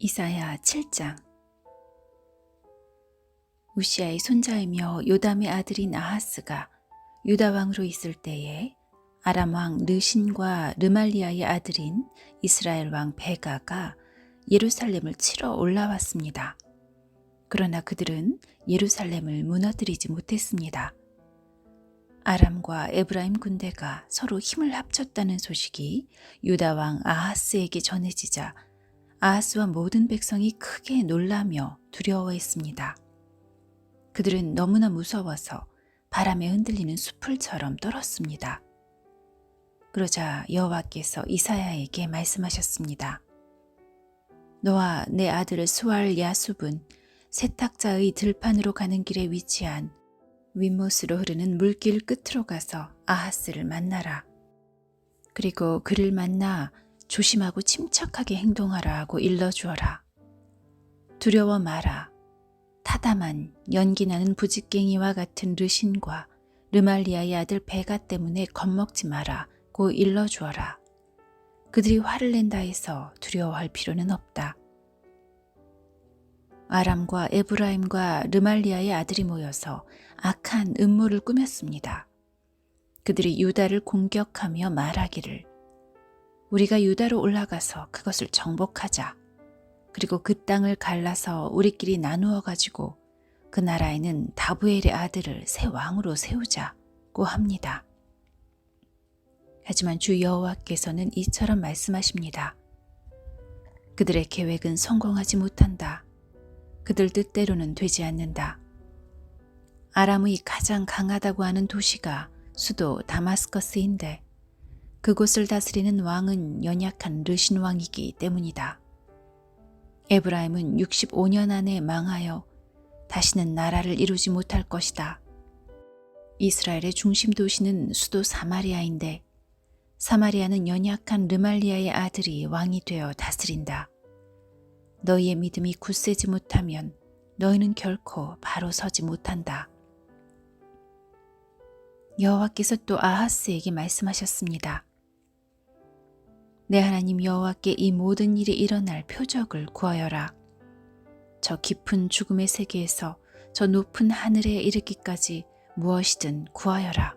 이사야 7장. 우시아의 손자이며 요담의 아들인 아하스가 유다 왕으로 있을 때에 아람 왕 르신과 르말리아의 아들인 이스라엘 왕 베가가 예루살렘을 치러 올라왔습니다. 그러나 그들은 예루살렘을 무너뜨리지 못했습니다. 아람과 에브라임 군대가 서로 힘을 합쳤다는 소식이 유다 왕 아하스에게 전해지자 아하스와 모든 백성이 크게 놀라며 두려워했습니다. 그들은 너무나 무서워서 바람에 흔들리는 숲을처럼 떨었습니다. 그러자 여호와께서 이사야에게 말씀하셨습니다. 너와 내 아들 스왈 야숲은 세탁자의 들판으로 가는 길에 위치한 윗못으로 흐르는 물길 끝으로 가서 아하스를 만나라. 그리고 그를 만나 조심하고 침착하게 행동하라 하고 일러주어라. 두려워 마라. 타담한 연기나는 부직갱이와 같은 르신과 르말리아의 아들 베가 때문에 겁먹지 마라고 일러주어라. 그들이 화를 낸다 해서 두려워할 필요는 없다. 아람과 에브라임과 르말리아의 아들이 모여서 악한 음모를 꾸몄습니다. 그들이 유다를 공격하며 말하기를 우리가 유다로 올라가서 그것을 정복하자. 그리고 그 땅을 갈라서 우리끼리 나누어 가지고 그 나라에는 다부엘의 아들을 새 왕으로 세우자고 합니다. 하지만 주 여호와께서는 이처럼 말씀하십니다. 그들의 계획은 성공하지 못한다. 그들 뜻대로는 되지 않는다. 아람의 가장 강하다고 하는 도시가 수도 다마스커스인데 그곳을 다스리는 왕은 연약한 르신 왕이기 때문이다. 에브라임은 65년 안에 망하여 다시는 나라를 이루지 못할 것이다. 이스라엘의 중심 도시는 수도 사마리아인데 사마리아는 연약한 르말리아의 아들이 왕이 되어 다스린다. 너희의 믿음이 굳세지 못하면 너희는 결코 바로 서지 못한다. 여호와께서 또 아하스에게 말씀하셨습니다. 내 하나님 여호와께 이 모든 일이 일어날 표적을 구하여라. 저 깊은 죽음의 세계에서 저 높은 하늘에 이르기까지 무엇이든 구하여라.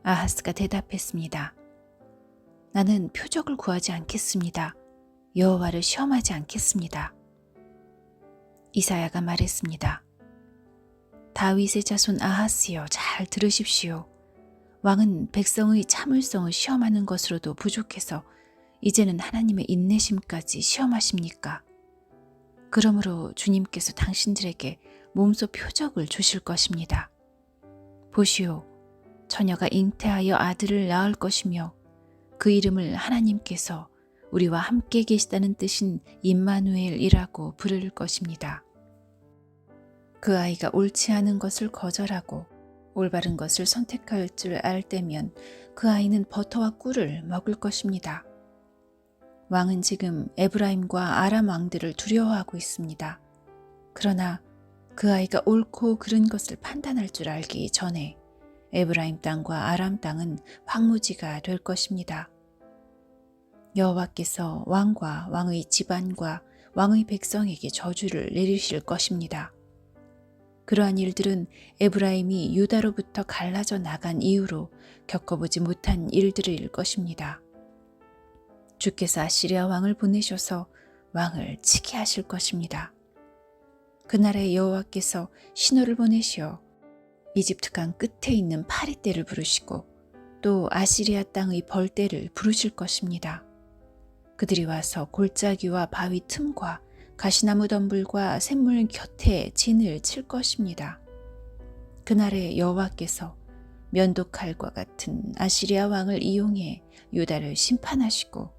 아하스가 대답했습니다. 나는 표적을 구하지 않겠습니다. 여호와를 시험하지 않겠습니다. 이사야가 말했습니다. 다윗의 자손 아하스여 잘 들으십시오. 왕은 백성의 참을성을 시험하는 것으로도 부족해서 이제는 하나님의 인내심까지 시험하십니까? 그러므로 주님께서 당신들에게 몸소 표적을 주실 것입니다. 보시오, 처녀가 잉태하여 아들을 낳을 것이며 그 이름을 하나님께서 우리와 함께 계시다는 뜻인 임마누엘이라고 부를 것입니다. 그 아이가 옳지 않은 것을 거절하고 올바른 것을 선택할 줄 알 때면 그 아이는 버터와 꿀을 먹을 것입니다. 왕은 지금 에브라임과 아람 왕들을 두려워하고 있습니다. 그러나 그 아이가 옳고 그른 것을 판단할 줄 알기 전에 에브라임 땅과 아람 땅은 황무지가 될 것입니다. 여호와께서 왕과 왕의 집안과 왕의 백성에게 저주를 내리실 것입니다. 그러한 일들은 에브라임이 유다로부터 갈라져 나간 이후로 겪어보지 못한 일들일 것입니다. 주께서 아시리아 왕을 보내셔서 왕을 치게 하실 것입니다. 그날에 여호와께서 신호를 보내시어 이집트 강 끝에 있는 파리떼를 부르시고 또 아시리아 땅의 벌떼를 부르실 것입니다. 그들이 와서 골짜기와 바위 틈과 가시나무 덤불과 샘물 곁에 진을 칠 것입니다. 그날에 여호와께서 면도칼과 같은 아시리아 왕을 이용해 유다를 심판하시고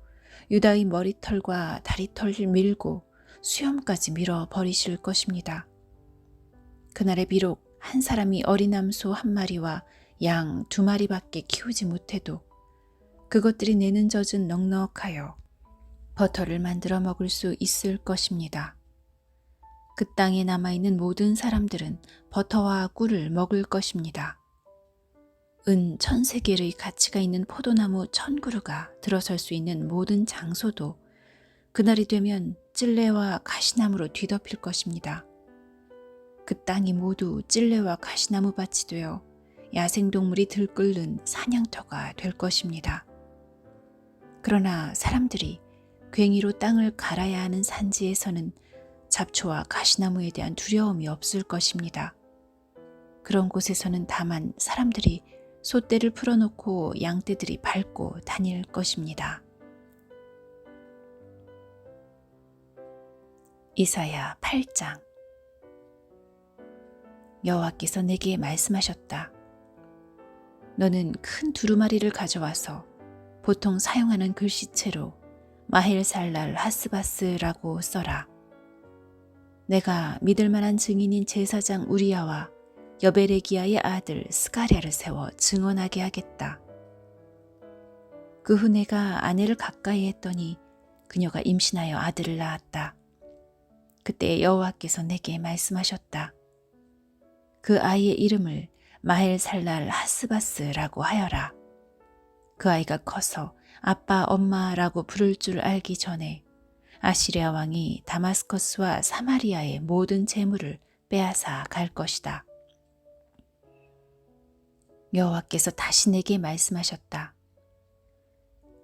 유다의 머리털과 다리털을 밀고 수염까지 밀어버리실 것입니다. 그날에 비록 한 사람이 어린 암소 한 마리와 양 2마리밖에 키우지 못해도 그것들이 내는 젖은 넉넉하여 버터를 만들어 먹을 수 있을 것입니다. 그 땅에 남아있는 모든 사람들은 버터와 꿀을 먹을 것입니다. 은 1000세겔의 가치가 있는 포도나무 1000그루가 들어설 수 있는 모든 장소도 그날이 되면 찔레와 가시나무로 뒤덮일 것입니다. 그 땅이 모두 찔레와 가시나무 밭이 되어 야생동물이 들끓는 사냥터가 될 것입니다. 그러나 사람들이 괭이로 땅을 갈아야 하는 산지에서는 잡초와 가시나무에 대한 두려움이 없을 것입니다. 그런 곳에서는 다만 사람들이 소떼를 풀어놓고 양떼들이 밟고 다닐 것입니다. 이사야 8장. 여호와께서 내게 말씀하셨다. 너는 큰 두루마리를 가져와서 보통 사용하는 글씨체로 마헬살랄 하스바스라고 써라. 내가 믿을 만한 증인인 제사장 우리야와 여베레기야의 아들 스가랴를 세워 증언하게 하겠다. 그 후 내가 아내를 가까이 했더니 그녀가 임신하여 아들을 낳았다. 그때 여호와께서 내게 말씀하셨다. 그 아이의 이름을 마헬살랄 하스바스라고 하여라. 그 아이가 커서 아빠 엄마라고 부를 줄 알기 전에 아시리아 왕이 다마스커스와 사마리아의 모든 재물을 빼앗아 갈 것이다. 여호와께서 다시 내게 말씀하셨다.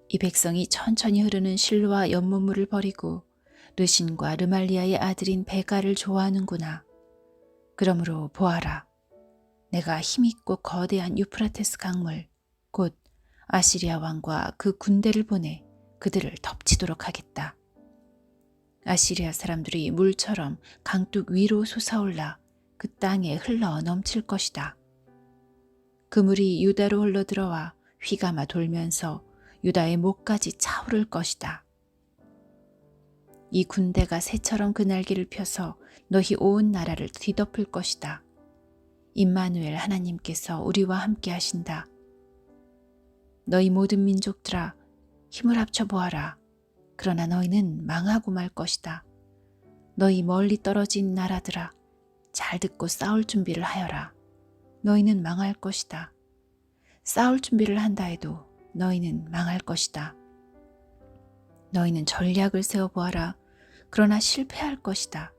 이 백성이 천천히 흐르는 실로와 연못물을 버리고 르신과 르말리아의 아들인 베가를 좋아하는구나. 그러므로 보아라. 내가 힘있고 거대한 유프라테스 강물 곧 아시리아 왕과 그 군대를 보내 그들을 덮치도록 하겠다. 아시리아 사람들이 물처럼 강둑 위로 솟아올라 그 땅에 흘러 넘칠 것이다. 그 물이 유다로 흘러들어와 휘감아 돌면서 유다의 목까지 차오를 것이다. 이 군대가 새처럼 그 날개를 펴서 너희 온 나라를 뒤덮을 것이다. 임마누엘 하나님께서 우리와 함께 하신다. 너희 모든 민족들아 힘을 합쳐 보아라. 그러나 너희는 망하고 말 것이다. 너희 멀리 떨어진 나라들아 잘 듣고 싸울 준비를 하여라. 너희는 망할 것이다. 싸울 준비를 한다 해도 너희는 망할 것이다. 너희는 전략을 세워보아라. 그러나 실패할 것이다.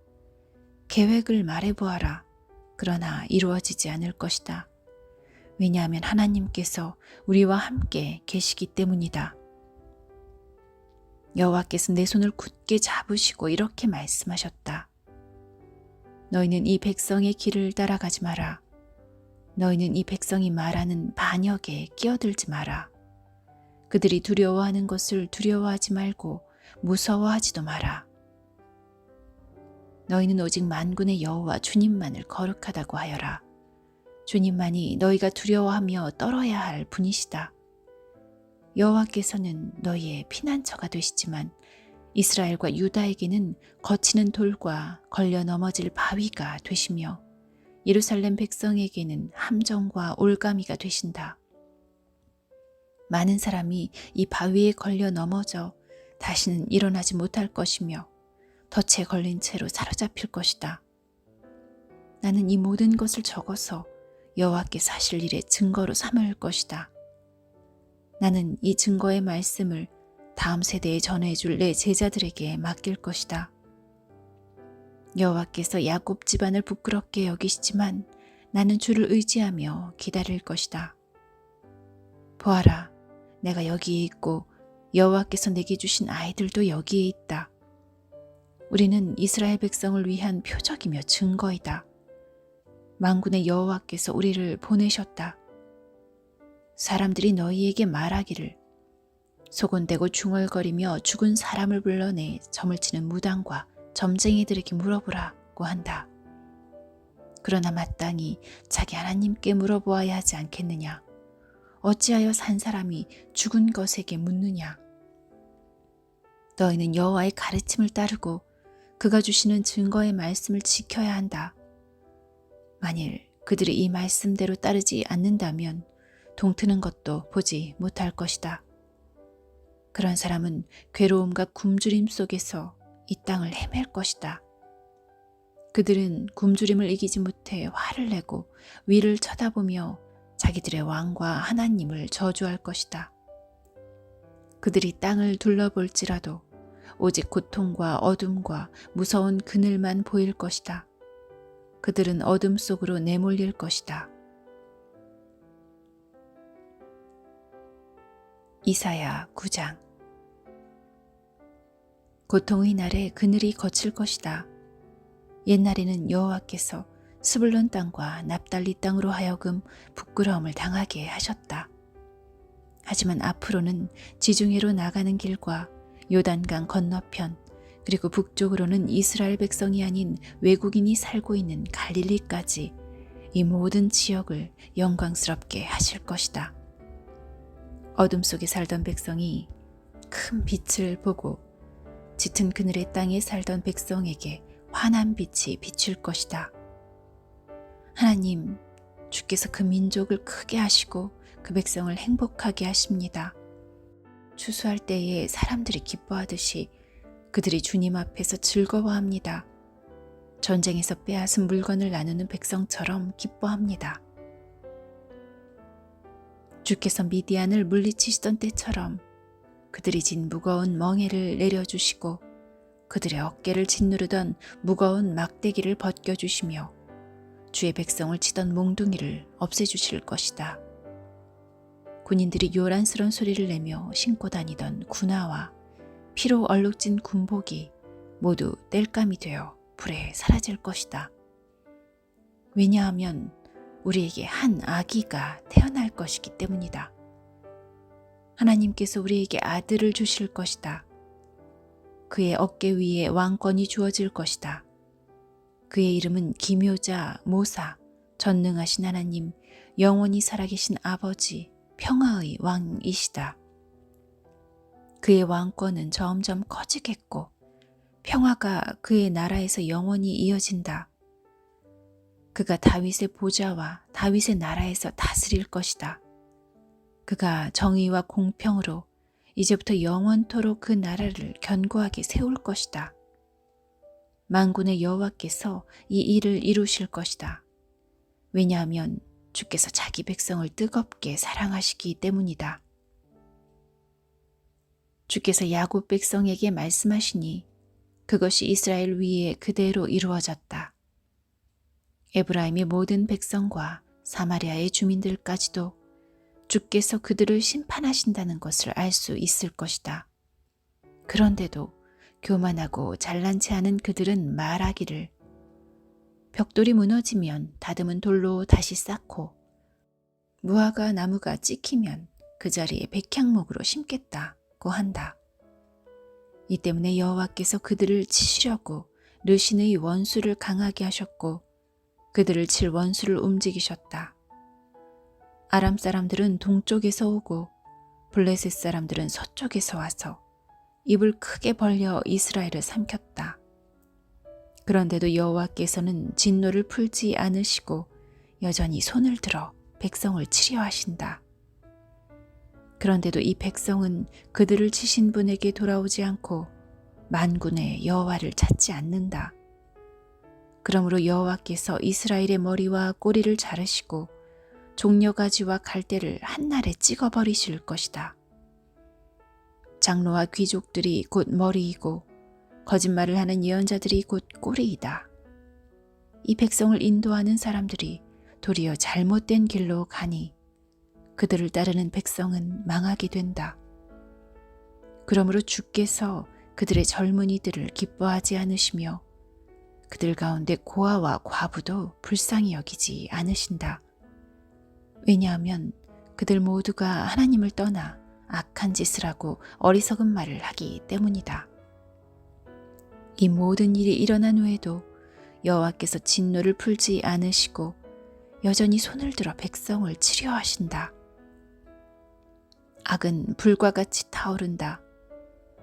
계획을 말해보아라. 그러나 이루어지지 않을 것이다. 왜냐하면 하나님께서 우리와 함께 계시기 때문이다. 여호와께서 내 손을 굳게 잡으시고 이렇게 말씀하셨다. 너희는 이 백성의 길을 따라가지 마라. 너희는 이 백성이 말하는 반역에 끼어들지 마라. 그들이 두려워하는 것을 두려워하지 말고 무서워하지도 마라. 너희는 오직 만군의 여호와 주님만을 거룩하다고 하여라. 주님만이 너희가 두려워하며 떨어야 할 분이시다. 여호와께서는 너희의 피난처가 되시지만 이스라엘과 유다에게는 거치는 돌과 걸려 넘어질 바위가 되시며 예루살렘 백성에게는 함정과 올가미가 되신다. 많은 사람이 이 바위에 걸려 넘어져 다시는 일어나지 못할 것이며 덫에 걸린 채로 사로잡힐 것이다. 나는 이 모든 것을 적어서 여호와께서 하실 일의 증거로 삼을 것이다. 나는 이 증거의 말씀을 다음 세대에 전해줄 내 제자들에게 맡길 것이다. 여호와께서 야곱 집안을 부끄럽게 여기시지만 나는 주를 의지하며 기다릴 것이다. 보아라, 내가 여기에 있고 여호와께서 내게 주신 아이들도 여기에 있다. 우리는 이스라엘 백성을 위한 표적이며 증거이다. 만군의 여호와께서 우리를 보내셨다. 사람들이 너희에게 말하기를 소곤대고 중얼거리며 죽은 사람을 불러내 점을 치는 무당과 점쟁이들에게 물어보라고 한다. 그러나 마땅히 자기 하나님께 물어보아야 하지 않겠느냐? 어찌하여 산 사람이 죽은 것에게 묻느냐? 너희는 여호와의 가르침을 따르고 그가 주시는 증거의 말씀을 지켜야 한다. 만일 그들이 이 말씀대로 따르지 않는다면 동트는 것도 보지 못할 것이다. 그런 사람은 괴로움과 굶주림 속에서 이 땅을 헤맬 것이다. 그들은 굶주림을 이기지 못해 화를 내고 위를 쳐다보며 자기들의 왕과 하나님을 저주할 것이다. 그들이 땅을 둘러볼지라도 오직 고통과 어둠과 무서운 그늘만 보일 것이다. 그들은 어둠 속으로 내몰릴 것이다. 이사야 9장. 고통의 날에 그늘이 거칠 것이다. 옛날에는 여호와께서 스불론 땅과 납달리 땅으로 하여금 부끄러움을 당하게 하셨다. 하지만 앞으로는 지중해로 나가는 길과 요단강 건너편, 그리고 북쪽으로는 이스라엘 백성이 아닌 외국인이 살고 있는 갈릴리까지 이 모든 지역을 영광스럽게 하실 것이다. 어둠 속에 살던 백성이 큰 빛을 보고 짙은 그늘의 땅에 살던 백성에게 환한 빛이 비출 것이다. 하나님, 주께서 그 민족을 크게 하시고 그 백성을 행복하게 하십니다. 추수할 때에 사람들이 기뻐하듯이 그들이 주님 앞에서 즐거워합니다. 전쟁에서 빼앗은 물건을 나누는 백성처럼 기뻐합니다. 주께서 미디안을 물리치시던 때처럼 그들이 진 무거운 멍에를 내려주시고 그들의 어깨를 짓누르던 무거운 막대기를 벗겨주시며 주의 백성을 치던 몽둥이를 없애주실 것이다. 군인들이 요란스런 소리를 내며 신고 다니던 군화와 피로 얼룩진 군복이 모두 땔감이 되어 불에 사라질 것이다. 왜냐하면 우리에게 한 아기가 태어날 것이기 때문이다. 하나님께서 우리에게 아들을 주실 것이다. 그의 어깨 위에 왕권이 주어질 것이다. 그의 이름은 기묘자, 모사, 전능하신 하나님, 영원히 살아계신 아버지, 평화의 왕이시다. 그의 왕권은 점점 커지겠고 평화가 그의 나라에서 영원히 이어진다. 그가 다윗의 보좌와 다윗의 나라에서 다스릴 것이다. 그가 정의와 공평으로 이제부터 영원토록 그 나라를 견고하게 세울 것이다. 만군의 여호와께서 이 일을 이루실 것이다. 왜냐하면 주께서 자기 백성을 뜨겁게 사랑하시기 때문이다. 주께서 야곱 백성에게 말씀하시니 그것이 이스라엘 위에 그대로 이루어졌다. 에브라임의 모든 백성과 사마리아의 주민들까지도 주께서 그들을 심판하신다는 것을 알 수 있을 것이다. 그런데도 교만하고 잘난 체 하는 그들은 말하기를 벽돌이 무너지면 다듬은 돌로 다시 쌓고 무화과 나무가 찍히면 그 자리에 백향목으로 심겠다고 한다. 이 때문에 여호와께서 그들을 치시려고 르신의 원수를 강하게 하셨고 그들을 칠 원수를 움직이셨다. 아람 사람들은 동쪽에서 오고 블레셋 사람들은 서쪽에서 와서 입을 크게 벌려 이스라엘을 삼켰다. 그런데도 여호와께서는 진노를 풀지 않으시고 여전히 손을 들어 백성을 치려 하신다. 그런데도 이 백성은 그들을 치신 분에게 돌아오지 않고 만군의 여호와를 찾지 않는다. 그러므로 여호와께서 이스라엘의 머리와 꼬리를 자르시고 종려가지와 갈대를 한날에 찍어버리실 것이다. 장로와 귀족들이 곧 머리이고 거짓말을 하는 예언자들이 곧 꼬리이다. 이 백성을 인도하는 사람들이 도리어 잘못된 길로 가니 그들을 따르는 백성은 망하게 된다. 그러므로 주께서 그들의 젊은이들을 기뻐하지 않으시며 그들 가운데 고아와 과부도 불쌍히 여기지 않으신다. 왜냐하면 그들 모두가 하나님을 떠나 악한 짓을 하고 어리석은 말을 하기 때문이다. 이 모든 일이 일어난 후에도 여호와께서 진노를 풀지 않으시고 여전히 손을 들어 백성을 치려 하신다. 악은 불과 같이 타오른다.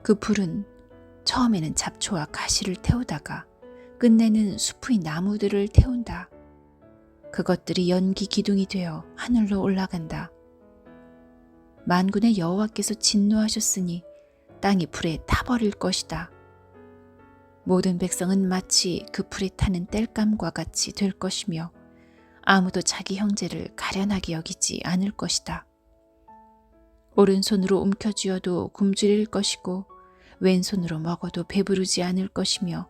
그 불은 처음에는 잡초와 가시를 태우다가 끝내는 숲의 나무들을 태운다. 그것들이 연기 기둥이 되어 하늘로 올라간다. 만군의 여호와께서 진노하셨으니 땅이 불에 타버릴 것이다. 모든 백성은 마치 그 불에 타는 땔감과 같이 될 것이며 아무도 자기 형제를 가련하게 여기지 않을 것이다. 오른손으로 움켜쥐어도 굶주릴 것이고 왼손으로 먹어도 배부르지 않을 것이며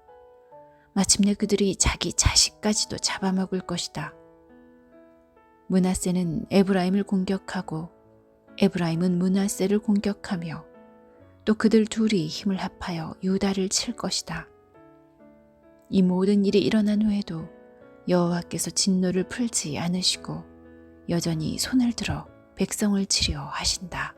마침내 그들이 자기 자식까지도 잡아먹을 것이다. 므낫세는 에브라임을 공격하고 에브라임은 므낫세를 공격하며 또 그들 둘이 힘을 합하여 유다를 칠 것이다. 이 모든 일이 일어난 후에도 여호와께서 진노를 풀지 않으시고 여전히 손을 들어 백성을 치려 하신다.